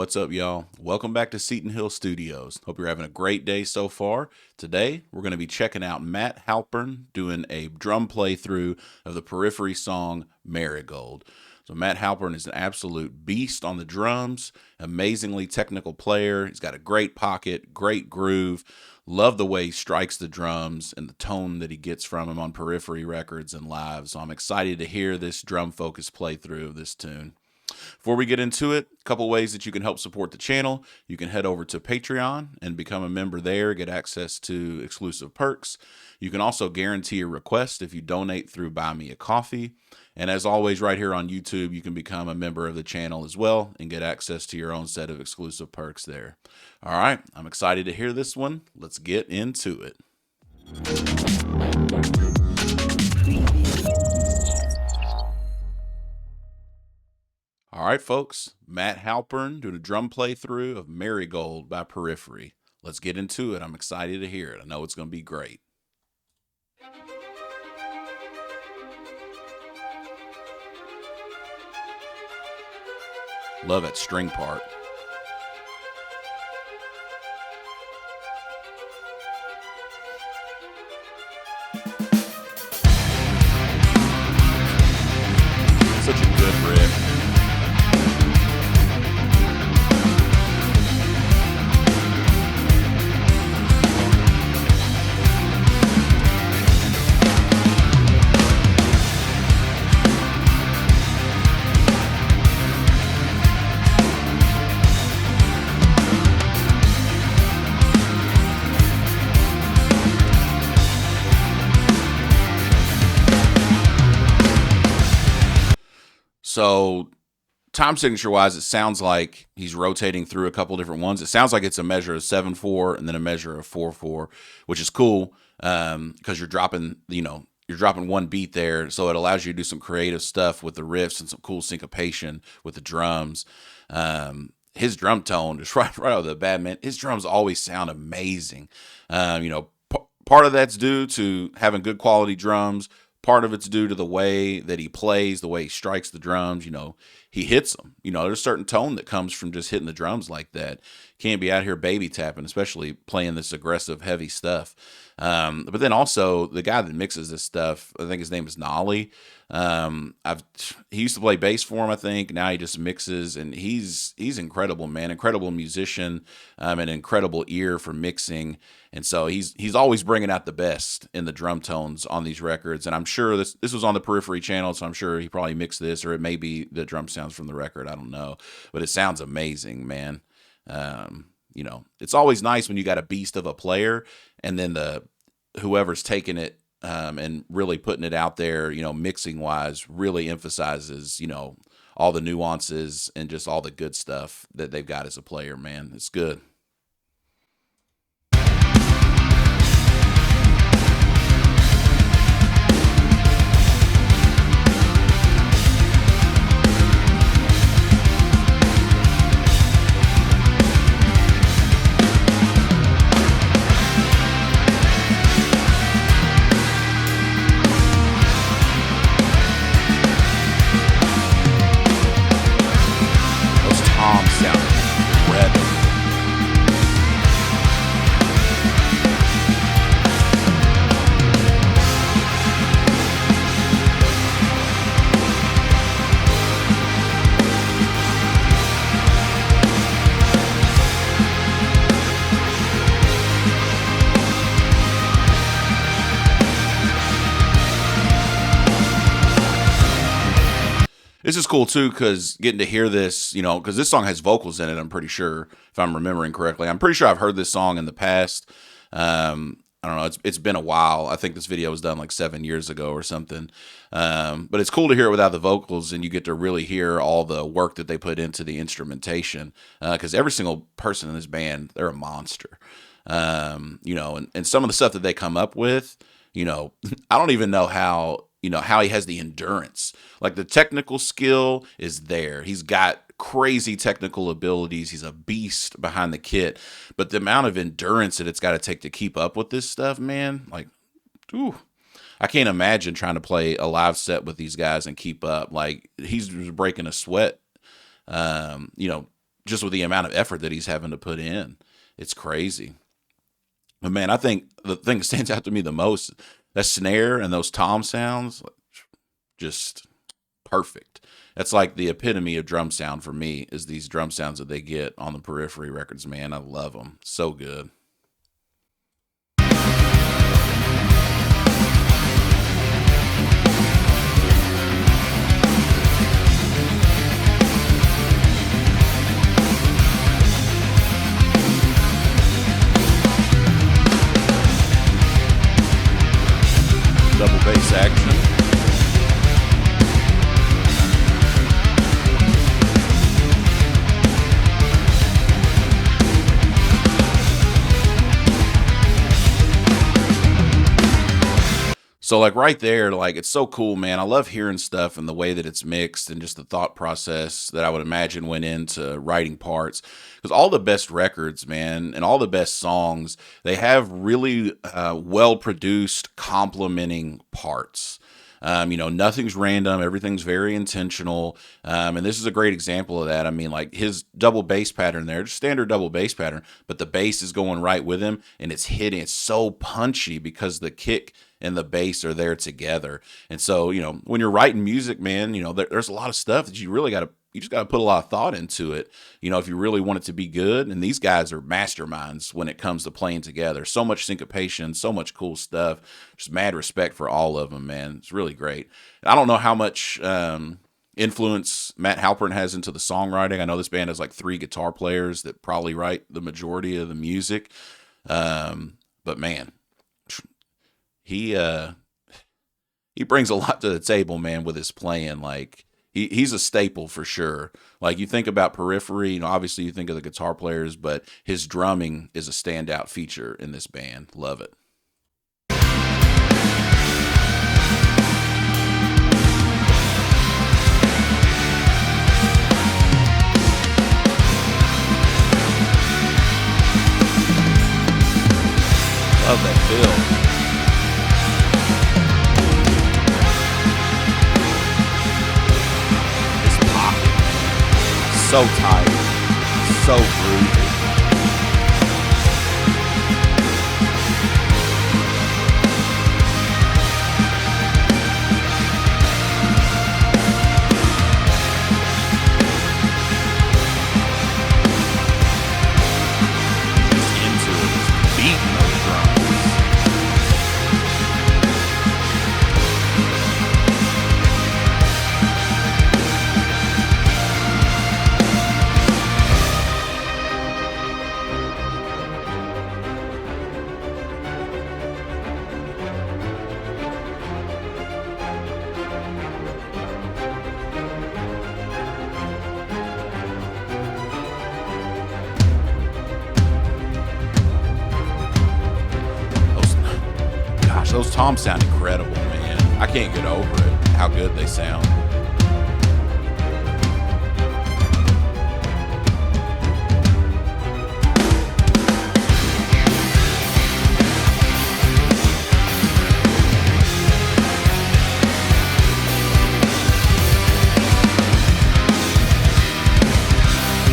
What's up, y'all? Welcome back to Seton Hill Studios. Hope you're having a great day so far. Today, we're going to be checking out Matt Halpern doing a drum playthrough of the Periphery song Marigold. So Matt Halpern is an absolute beast on the drums, amazingly technical player. He's got a great pocket, great groove. Love the way he strikes the drums and the tone that he gets from him on Periphery records and live. So I'm excited to hear this drum-focused playthrough of this tune. Before we get into it, a couple ways that you can help support the channel. You can head over to Patreon and become a member there, get access to exclusive perks. You can also guarantee a request if you donate through Buy Me a Coffee. And as always, right here on YouTube, you can become a member of the channel as well and get access to your own set of exclusive perks there. All right, I'm excited to hear this one. Let's get into it. All right, folks, Matt Halpern doing a drum playthrough of Marigold by Periphery. Let's get into it. I'm excited to hear it. I know it's going to be great. Love that string part. Such a good riff. So time signature wise, it sounds like he's rotating through a couple different ones. It sounds like it's a measure of 7/4 and then a measure of 4/4, which is cool because you're dropping, you're dropping one beat there. So it allows you to do some creative stuff with the riffs and some cool syncopation with the drums. His drum tone, just right out of the bat, man, his drums always sound amazing. Part of that's due to having good quality drums. Part of it's due to the way that he plays, the way he strikes the drums. He hits them. There's a certain tone that comes from just hitting the drums like that. Can't be out here baby tapping, especially playing this aggressive, heavy stuff. But then also the guy that mixes this stuff, I think his name is Nolly. He used to play bass for him, I think. Now he just mixes, and he's incredible, man. Incredible musician, an incredible ear for mixing. And so he's always bringing out the best in the drum tones on these records. And I'm sure this was on the Periphery channel, so I'm sure he probably mixed this, or it may be the drum sounds from the record. I don't know, but it sounds amazing, man. It's always nice when you got a beast of a player, and then whoever's taking it and really putting it out there, mixing wise, really emphasizes, all the nuances and just all the good stuff that they've got as a player, man. It's good. Those toms sound incredible. This is cool too, because getting to hear this, because this song has vocals in it, I'm pretty sure, if I'm remembering correctly. I'm pretty sure I've heard this song in the past. I don't know. It's been a while. I think this video was done like 7 years ago or something. But it's cool to hear it without the vocals, and you get to really hear all the work that they put into the instrumentation. Because every single person in this band, they're a monster. And some of the stuff that they come up with, I don't even know how he has the endurance. Like, the technical skill is there. He's got crazy technical abilities. He's a beast behind the kit, but the amount of endurance that it's got to take to keep up with this stuff, man, like, ooh, I can't imagine trying to play a live set with these guys and keep up. Like, he's breaking a sweat, just just with the amount of effort that he's having to put in. It's crazy. But man, I think the thing that stands out to me the most, that snare and those tom sounds, just perfect. That's like the epitome of drum sound for me, is these drum sounds that they get on the Periphery records, man. I love them. So good. Double bass action. So like right there, like it's so cool, man. I love hearing stuff and the way that it's mixed and just the thought process that I would imagine went into writing parts. Because all the best records, man, and all the best songs, they have really well produced, complementing parts. Nothing's random. Everything's very intentional. And this is a great example of that. I mean, like his double bass pattern there, just standard double bass pattern, but the bass is going right with him and it's hitting. It's so punchy because the kick and the bass are there together. And so, when you're writing music, man, there's a lot of stuff that you just got to put a lot of thought into it, if you really want it to be good. And these guys are masterminds when it comes to playing together. So much syncopation, so much cool stuff. Just mad respect for all of them, man. It's really great. I don't know how much influence Matt Halpern has into the songwriting. I know this band has like 3 guitar players that probably write the majority of the music. But man, he brings a lot to the table, man, with his playing. Like, he's a staple for sure. Like, you think about Periphery, obviously you think of the guitar players, but his drumming is a standout feature in this band. Love it. Love that feel. So tight, so groovy. Just into it, just beating those drums. Those toms sound incredible, man. I can't get over it, how good they sound.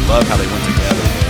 Love how they went together there.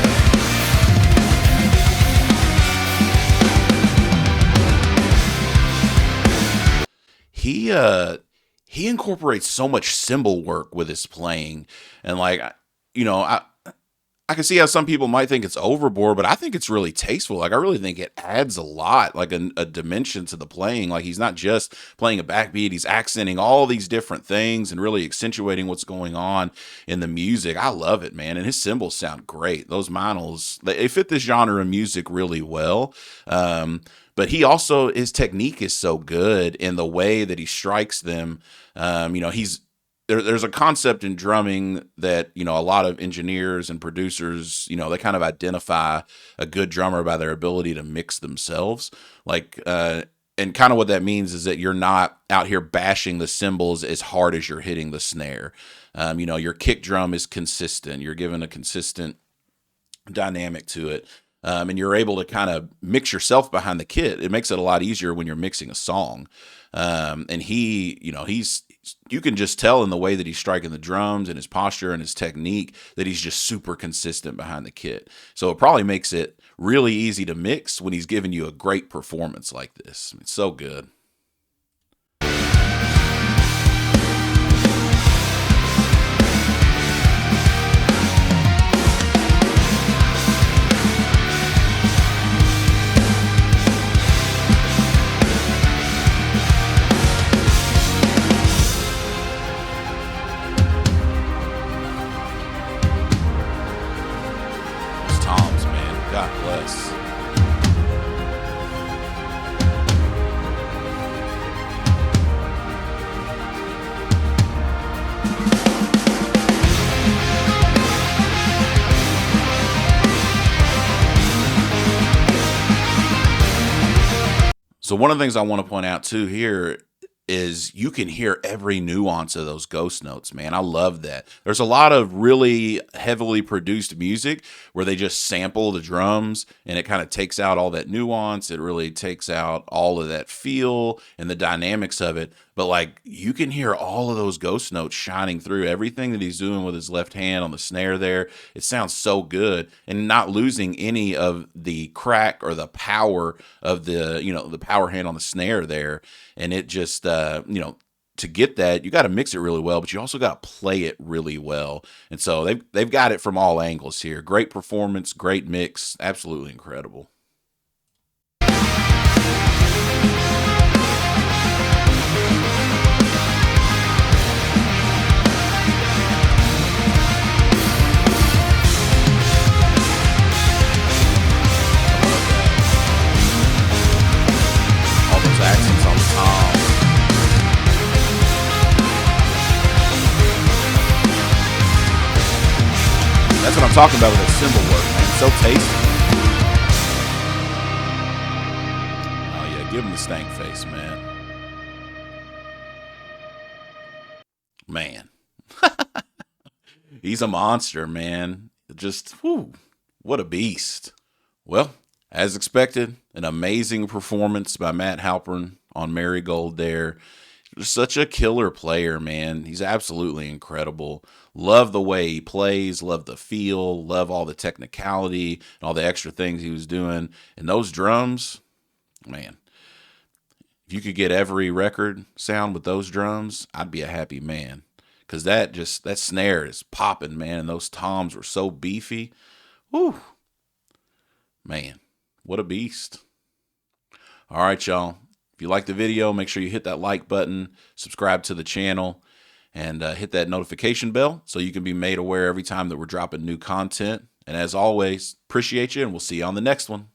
He incorporates so much cymbal work with his playing, and like, I can see how some people might think it's overboard, but I think it's really tasteful. Like, I really think it adds a lot, like a dimension to the playing. Like, he's not just playing a backbeat, he's accenting all these different things and really accentuating what's going on in the music. I love it, man. And his cymbals sound great. Those vinyls, they fit this genre of music really well. But he also, his technique is so good in the way that he strikes them. There's a concept in drumming that, a lot of engineers and producers, they kind of identify a good drummer by their ability to mix themselves. Like, and kind of what that means is that you're not out here bashing the cymbals as hard as you're hitting the snare. Your kick drum is consistent. You're given a consistent dynamic to it. And you're able to kind of mix yourself behind the kit. It makes it a lot easier when you're mixing a song. And he's you can just tell in the way that he's striking the drums and his posture and his technique that he's just super consistent behind the kit. So it probably makes it really easy to mix when he's giving you a great performance like this. It's so good. Toms, man. God bless. So one of the things I want to point out too here is you can hear every nuance of those ghost notes, man. I love that. There's a lot of really heavily produced music where they just sample the drums and it kind of takes out all that nuance. It really takes out all of that feel and the dynamics of it. But like you can hear all of those ghost notes shining through everything that he's doing with his left hand on the snare there. It sounds so good and not losing any of the crack or the power of the, the power hand on the snare there. And it just, to get that, you got to mix it really well, but you also got to play it really well. And so they've got it from all angles here. Great performance, great mix, absolutely incredible. All those accents on the tom. That's what I'm talking about with that cymbal work, man. So tasty. Oh yeah, give him the stank face, man. Man. He's a monster, man. Just, whew, what a beast. Well, as expected, an amazing performance by Matt Halpern on Marigold there. Such a killer player, man. He's absolutely incredible. Love the way he plays, love the feel, love all the technicality and all the extra things he was doing. And those drums, man, if you could get every record sound with those drums, I'd be a happy man. Because that snare is popping, man. And those toms were so beefy. Whew. Man, what a beast. All right, y'all. If you like the video, make sure you hit that like button, subscribe to the channel, and hit that notification bell so you can be made aware every time that we're dropping new content. And as always, appreciate you, and we'll see you on the next one.